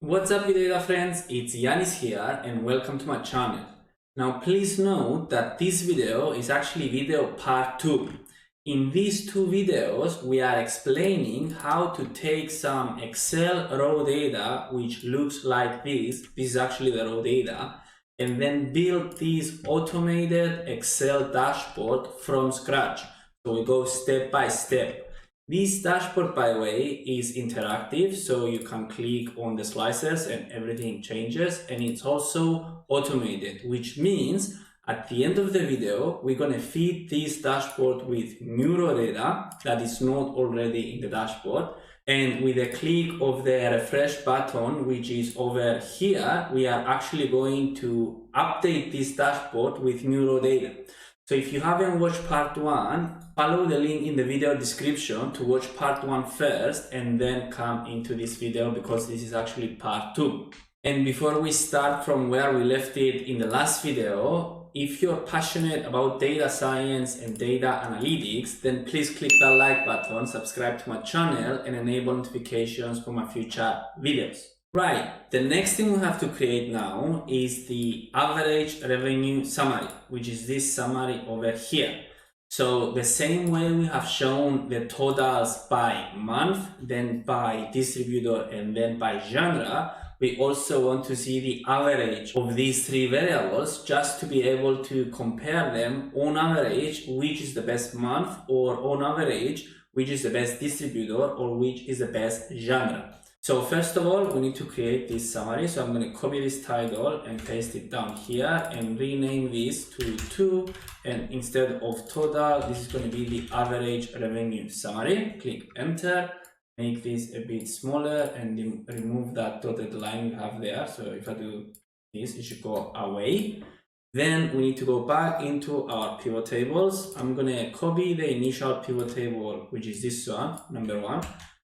What's up, data friends? It's Yanis here and welcome to my channel. Now please note that this video is actually video part 2. In these two videos we are explaining how to take some Excel raw data which looks like this is actually the raw data, and then build this automated Excel dashboard from scratch. So we go step by step. This dashboard, by the way, is interactive, so you can click on the slices and everything changes, and it's also automated, which means at the end of the video, we're going to feed this dashboard with new raw data that is not already in the dashboard. And with a click of the refresh button, which is over here, we are actually going to update this dashboard with new raw data. So if you haven't watched part 1, follow the link in the video description to watch part 1 first and then come into this video, because this is actually part 2. And before we start from where we left it in the last video, if you're passionate about data science and data analytics, then please click that like button, subscribe to my channel, and enable notifications for my future videos. Right, the next thing we have to create now is the average revenue summary, which is this summary over here. So the same way we have shown the totals by month, then by distributor, and then by genre, we also want to see the average of these three variables just to be able to compare them on average, which is the best month, or on average, which is the best distributor, or which is the best genre. So first of all, we need to create this summary. So I'm going to copy this title and paste it down here and rename this to 2. And instead of total, this is going to be the average revenue summary. Click enter, make this a bit smaller, and remove that dotted line we have there. So if I do this, it should go away. Then we need to go back into our pivot tables. I'm going to copy the initial pivot table, which is this one, number 1.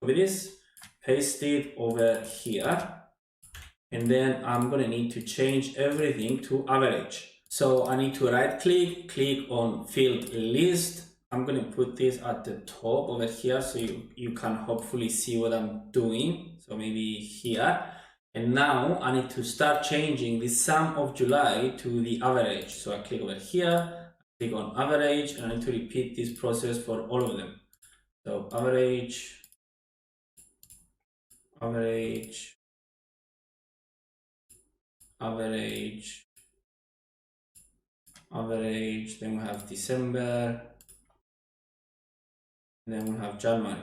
Copy this. Paste it over here, and then I'm going to need to change everything to average. So I need to right click, click on field list. I'm going to put this at the top over here so you can hopefully see what I'm doing. So maybe here. And now I need to start changing the sum of July to the average. So I click over here, click on average, and I need to repeat this process for all of them. So average, average, average, average, then we have December, and then we have January.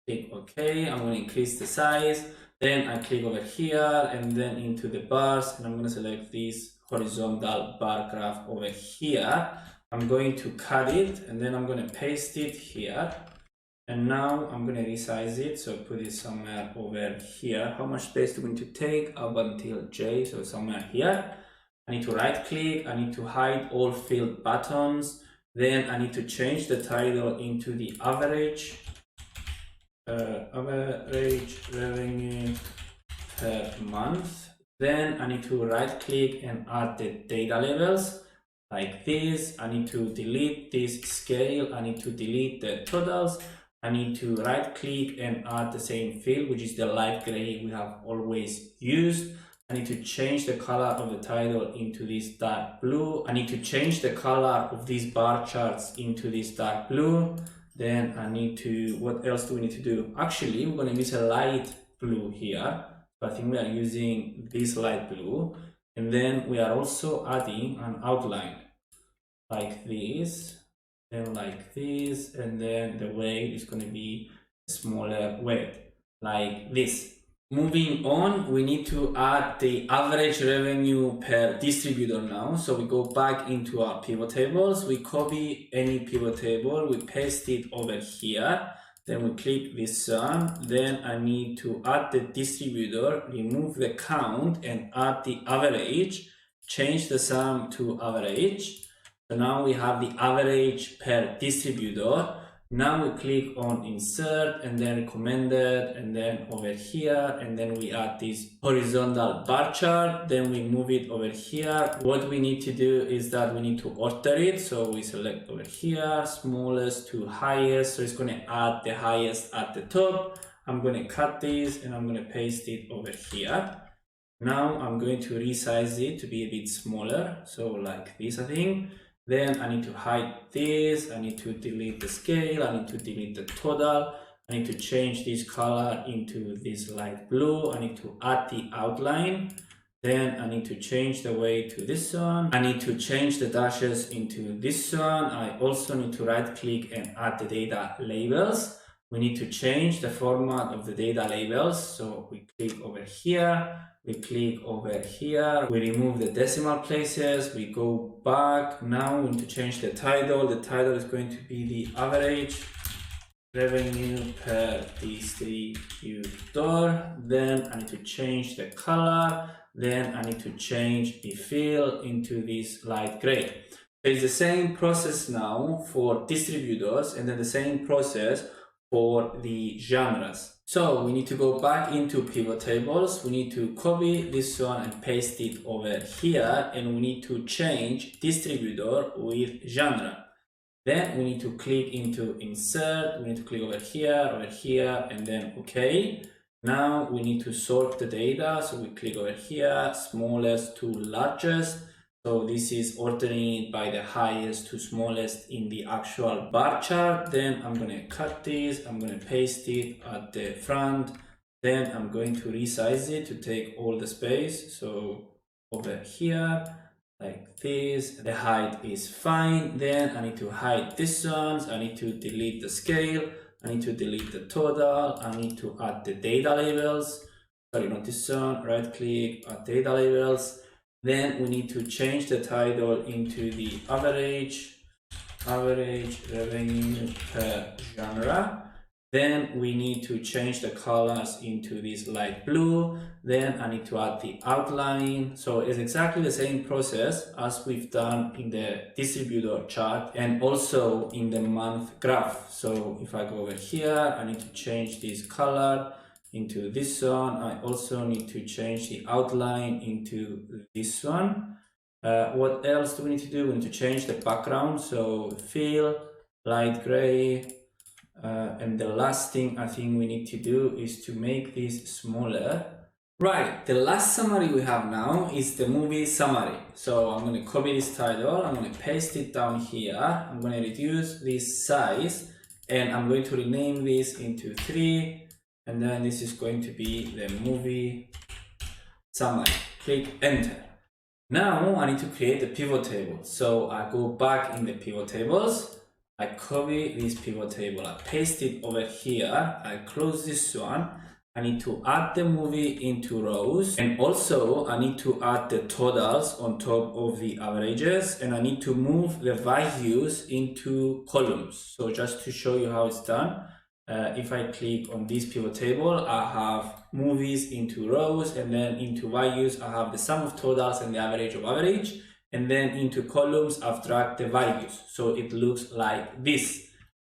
Click OK, I'm going to increase the size, then I click over here and then into the bars, and I'm going to select this horizontal bar graph over here. I'm going to cut it, and then I'm going to paste it here. And now I'm going to resize it, so put it somewhere over here. How much space do we need to take? Up until J, so somewhere here. I need to right click, I need to hide all field buttons. Then I need to change the title into the average, average revenue per month. Then I need to right click and add the data labels like this. I need to delete this scale, I need to delete the totals. I need to right click and add the same field, which is the light gray we have always used. I need to change the color of the title into this dark blue. I need to change the color of these bar charts into this dark blue. Then I need to, what else do we need to do? Actually, we're going to use a light blue here. So I think we are using this light blue. And then we are also adding an outline like this. Then like this, and then the weight is going to be a smaller weight like this. Moving on, we need to add the average revenue per distributor now. So we go back into our pivot tables, we copy any pivot table, we paste it over here, then we click this one. Then I need to add the distributor, remove the count and add the average, change the sum to average. So now we have the average per distributor. Now we click on insert and then recommended, and then over here, and then we add this horizontal bar chart. Then we move it over here. What we need to do is that we need to order it. So we select over here, smallest to highest. So it's going to add the highest at the top. I'm going to cut this and I'm going to paste it over here. Now I'm going to resize it to be a bit smaller, so like this I think. Then I need to hide this, I need to delete the scale, I need to delete the total, I need to change this color into this light blue, I need to add the outline, then I need to change the weight to this one, I need to change the dashes into this one, I also need to right click and add the data labels. We need to change the format of the data labels, so we click over here, we click over here, we remove the decimal places, we go back. Now we need to change the title. The title is going to be the average revenue per distributor. Then I need to change the color. Then I need to change the fill into this light gray. It's the same process now for distributors, and then the same process for the genres. So we need to go back into pivot tables. We need to copy this one and paste it over here, and we need to change distributor with genre. Then we need to click into insert. We need to click over here, and then OK. Now we need to sort the data. So we click over here, smallest to largest. So this is ordering it by the highest to smallest in the actual bar chart. Then I'm going to cut this, I'm going to paste it at the front. Then I'm going to resize it to take all the space. So over here, like this, the height is fine. Then I need to hide this ones. I need to delete the scale. I need to delete the total. I need to add the data labels. Sorry, not this one. Right click, add data labels. Then we need to change the title into the average revenue per genre. Then we need to change the colors into this light blue. Then I need to add the outline. So it's exactly the same process as we've done in the distributor chart and also in the month graph. So if I go over here, I need to change this color into this one. I also need to change the outline into this one. What else do we need to do? We need to change the background. So fill, light gray. And the last thing I think we need to do is to make this smaller. Right, the last summary we have now is the movie summary. So I'm going to copy this title, I'm going to paste it down here, I'm going to reduce this size, and I'm going to rename this into 3. And then this is going to be the movie summary. Click enter. Now I need to create the pivot table. So I go back in the pivot tables. I copy this pivot table. I paste it over here. I close this one. I need to add the movie into rows. And also I need to add the totals on top of the averages. And I need to move the values into columns. So just to show you how it's done. If I click on this pivot table, I have movies into rows, and then into values, I have the sum of totals and the average of average, and then into columns, I've dragged the values. So it looks like this.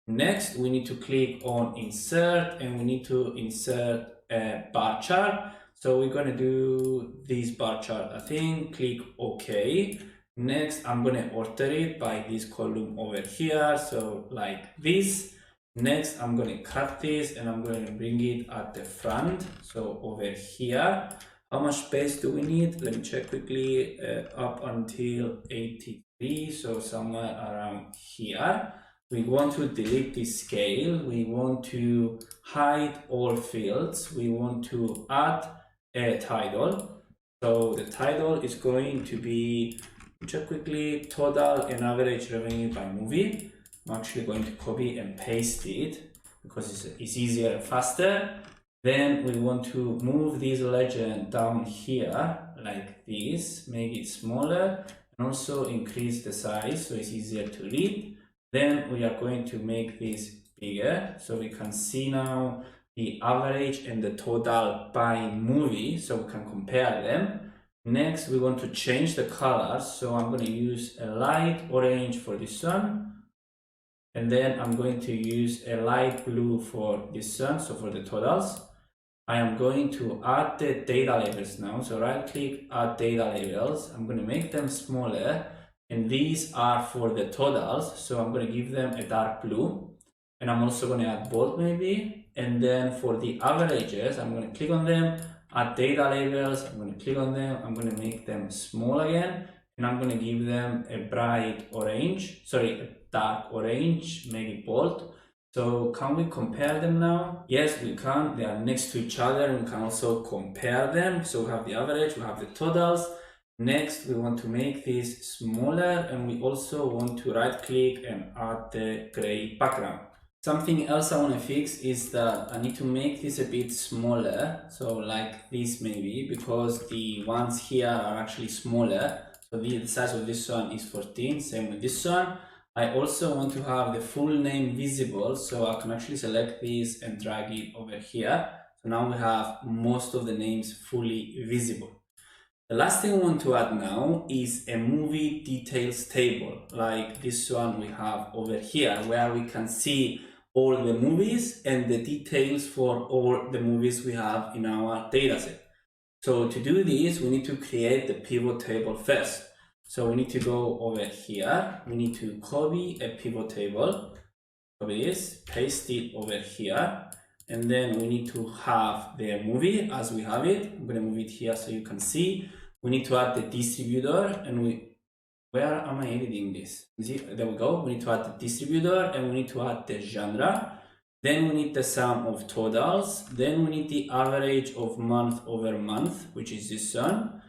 Next, we need to click on insert, and we need to insert a bar chart. So we're going to do this bar chart, I think. Click OK. Next, I'm going to order it by this column over here. So like this. Next, I'm going to cut this and I'm going to bring it at the front. So over here, how much space do we need? Let me check quickly. Up until 83, so somewhere around here. We want to delete this scale. We want to hide all fields. We want to add a title. So the title is going to be, check quickly, total and average revenue by movie. I'm actually going to copy and paste it because it's easier and faster. Then we want to move this legend down here like this, make it smaller, and also increase the size so it's easier to read. Then we are going to make this bigger so we can see now the average and the total by movie so we can compare them. Next, we want to change the colors. So I'm going to use a light orange for this one. And then I'm going to use a light blue for this one, so for the totals. I am going to add the data labels now. So right click, add data labels. I'm going to make them smaller. And these are for the totals. So I'm going to give them a dark blue. and I'm also going to add bold maybe. And then for the averages, I'm going to click on them, add data labels, I'm going to click on them, I'm going to make them small again, and I'm going to give them a bright orange, sorry, a dark orange, maybe bold. So can we compare them now? Yes, we can. They are next to each other, and we can also compare them. So we have the average, we have the totals. Next, we want to make this smaller, and we also want to right click and add the gray background. Something else I want to fix is that I need to make this a bit smaller, so like this maybe, because the ones here are actually smaller. So the size of this one is 14, same with this one. I also want to have the full name visible, so I can actually select this and drag it over here. So now we have most of the names fully visible. The last thing we want to add now is a movie details table, like this one we have over here, where we can see all the movies and the details for all the movies we have in our dataset. So to do this, we need to create the pivot table first. So we need to go over here, we need to copy a pivot table, copy this, paste it over here, and then we need to have the movie as we have it. I'm going to move it here so you can see. We need to add the distributor, and where am I editing this? See, there we go. We need to add the distributor, and we need to add the genre. Then we need the sum of totals. Then we need the average of month over month, which is this one.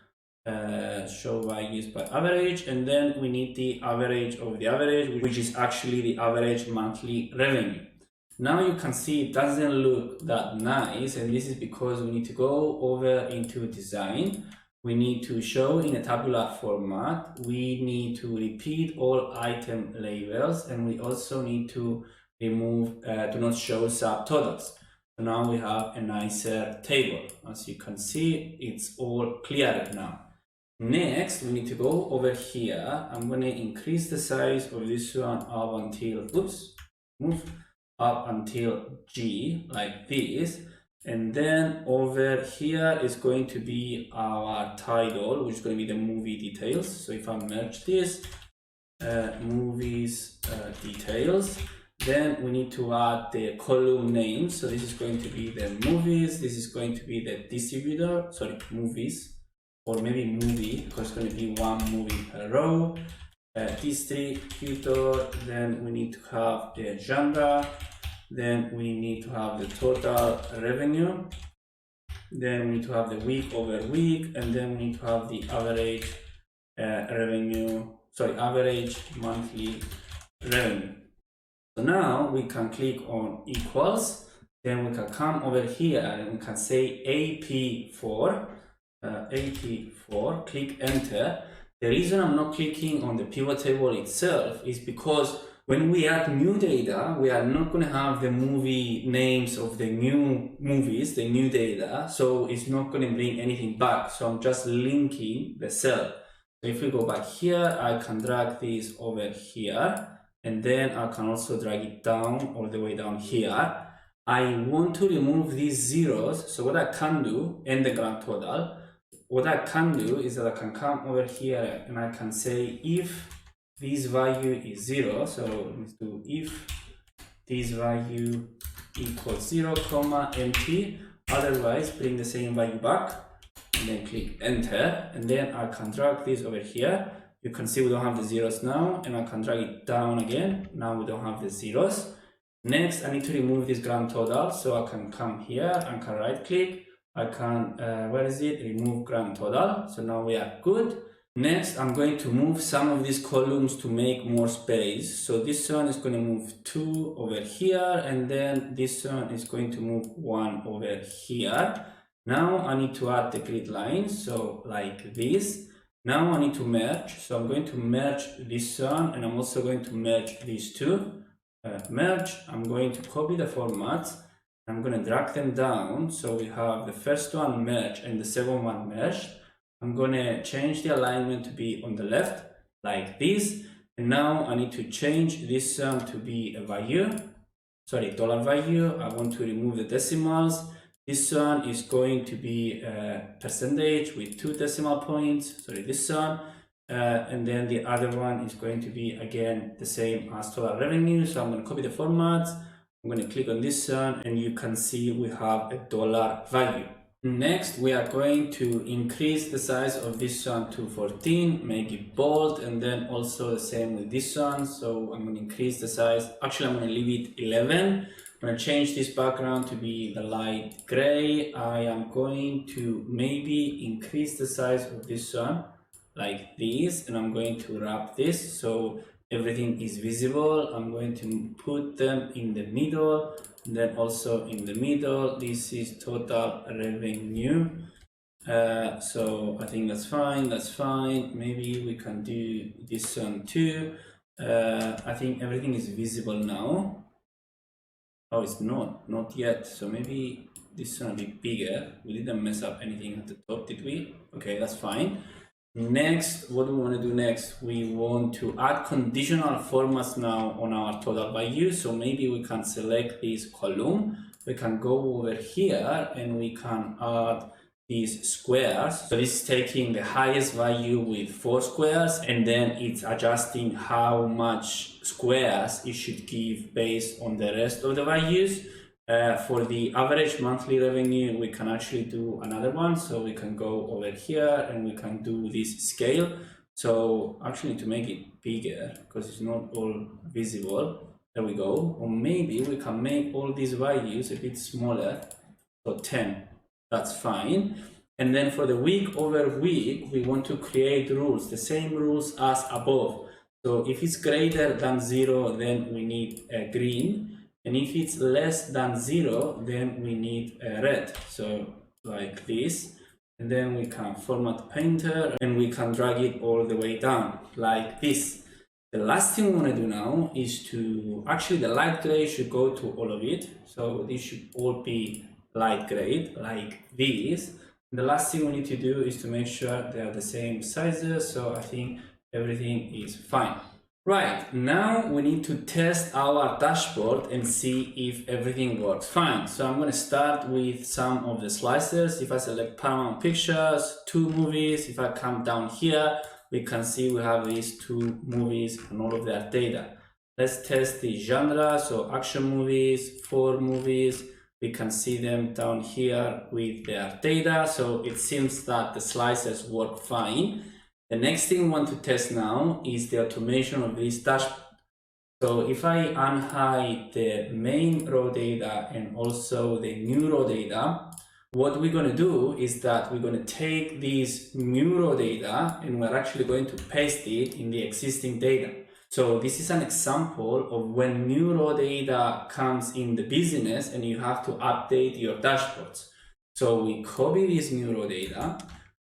Show values by average, and then we need the average of the average, which is actually the average monthly revenue. Now you can see it doesn't look that nice, and this is because we need to go over into design. We need to show in a tabular format. We need to repeat all item labels, and we also need to remove do not show subtotals. So now we have a nicer table. As you can see, it's all clear now. Next, we need to go over here. I'm going to increase the size of this one up until, move up until G, like this. And then over here is going to be our title, which is going to be the movie details. So if I merge this, movies details, then we need to add the column name. So this is going to be the movies. This is going to be the distributor, sorry, movies. Or maybe movie, because it's going to be one movie per row. Distributor, then we need to have the genre, then we need to have the total revenue, then we need to have the week over week, and then we need to have the average average monthly revenue. So now we can click on equals, then we can come over here and we can say AP4. AP4, click enter. The reason I'm not clicking on the pivot table itself is because when we add new data, we are not going to have the movie names of the new movies, the new data, so it's not going to bring anything back. So I'm just linking the cell. So if we go back here, I can drag this over here, and then I can also drag it down all the way down here. I want to remove these zeros, so what I can do, and the grand total, what I can do is that I can come over here and I can say if this value is 0, so let's do if this value equals 0, empty, otherwise bring the same value back, and then click enter, and then I can drag this over here. You can see we don't have the zeros now, and I can drag it down again. Now we don't have the zeros. Next, I need to remove this grand total, so I can come here and can right click. I can, where is it? Remove grand total. So now we are good. Next, I'm going to move some of these columns to make more space. So this one is going to move 2 over here, and then this one is going to move 1 over here. Now I need to add the grid lines, so like this. Now I need to merge, so I'm going to merge this one, and I'm also going to merge these two. Merge, I'm going to copy the formats. I'm going to drag them down, so we have the first one merged and the second one merged. I'm going to change the alignment to be on the left, like this. And now I need to change this to be a value, sorry, dollar value. I want to remove the decimals. This one is going to be a percentage with 2 decimal points, sorry, this one. And then the other one is going to be, again, the same as total revenue. So I'm going to copy the formats. I'm going to click on this one, and you can see we have a dollar value. Next, we are going to increase the size of this one to 14, make it bold, and then also the same with this one. So I'm going to increase the size. Actually, I'm going to leave it 11. I'm going to change this background to be the light gray. I am going to maybe increase the size of this one like this, and I'm going to wrap this so everything is visible. I'm going to put them in the middle, and then also in the middle. This is total revenue. So I think that's fine. That's fine. Maybe we can do this one too. I think everything is visible now. Oh, it's not yet. So maybe this one a bit bigger. We didn't mess up anything at the top, did we? Okay, that's fine. Next, what do we want to do next? We want to add conditional formats now on our total value. So maybe we can select this column. We can go over here and we can add these squares. So this is taking the highest value with 4 squares, and then it's adjusting how much squares it should give based on the rest of the values. For the average monthly revenue, we can actually do another one. So we can go over here and we can do this scale. So actually to make it bigger, because it's not all visible, there we go. Or maybe we can make all these values a bit smaller. So 10, that's fine. And then for the week over week, we want to create rules, the same rules as above. So if it's greater than 0, then we need a green. And if it's less than 0, then we need a red. So like this. And then we can format painter and we can drag it all the way down like this. The last thing we want to do now is to, actually the light gray should go to all of it. So this should all be light gray like this. And the last thing we need to do is to make sure they are the same sizes. So I think everything is fine. Right, now we need to test our dashboard and see if everything works fine. So I'm going to start with some of the slices. If I select Paramount Pictures, 2 movies, if I come down here, we can see we have these 2 movies and all of their data. Let's test the genre, so action movies, 4 movies. We can see them down here with their data. So it seems that the slices work fine. The next thing we want to test now is the automation of this dashboard. So if I unhide the main raw data and also the new raw data, what we're going to do is that we're going to take this new raw data and we're actually going to paste it in the existing data. So this is an example of when new raw data comes in the business and you have to update your dashboards. So we copy this new raw data.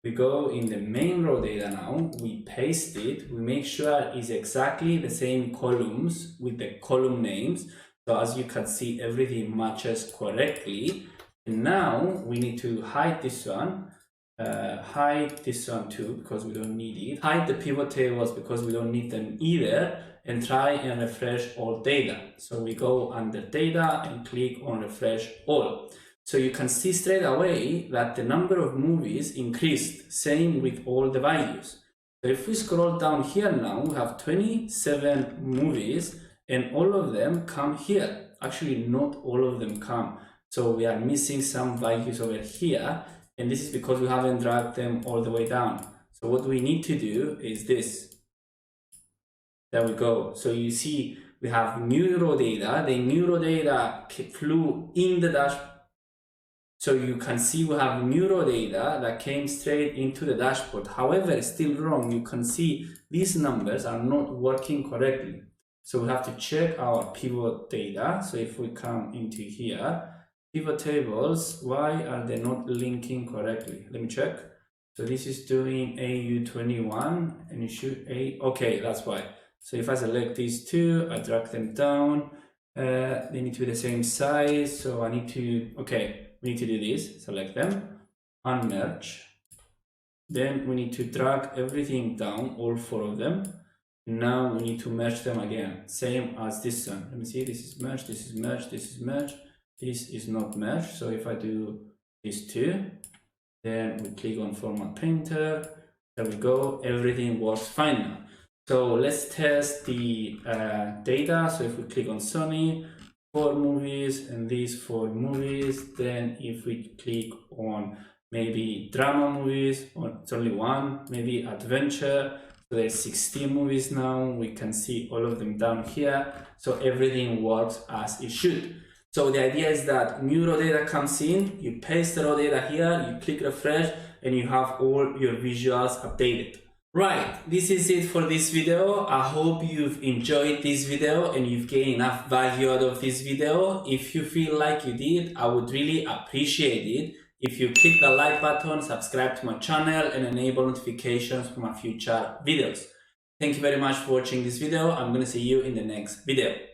We go in the main raw data now, we paste it, we make sure it's exactly the same columns with the column names. So as you can see, everything matches correctly. And now we need to hide this one too, because we don't need it. Hide the pivot tables because we don't need them either, and try and refresh all data. So we go under data and click on refresh all. So you can see straight away that the number of movies increased, same with all the values. So if we scroll down here now, we have 27 movies and all of them come here. Actually, not all of them come. So we are missing some values over here, and this is because we haven't dragged them all the way down. So what we need to do is this. There we go. So you see we have new raw data. The new raw data flew in the dashboard. So you can see we have new raw data that came straight into the dashboard. However, it's still wrong. You can see these numbers are not working correctly. So we have to check our pivot data. So if we come into here, pivot tables, why are they not linking correctly? Let me check. So this is doing AU21 and it should okay, that's why. So if I select these 2, I drag them down. They need to be the same size. So I need to, okay. We need to do this, select them, unmerge. Then we need to drag everything down, all 4 of them. Now we need to merge them again, same as this one. Let me see, this is merged, this is merged, this is merged. This is not merged. So if I do these 2, then we click on Format Painter. There we go, everything works fine now. So let's test the data. So if we click on Sony, 4 movies and these 4 movies. Then if we click on maybe drama movies, or it's only one, maybe adventure, so there's 16 movies now. We can see all of them down here. So everything works as it should. So the idea is that new raw data comes in, you paste the raw data here, you click refresh, and you have all your visuals updated. Right, this is it for this video. I hope you've enjoyed this video and you've gained enough value out of this video. If you feel like you did, I would really appreciate it if you click the like button, subscribe to my channel, and enable notifications for my future videos. Thank you very much for watching this video. I'm going to see you in the next video.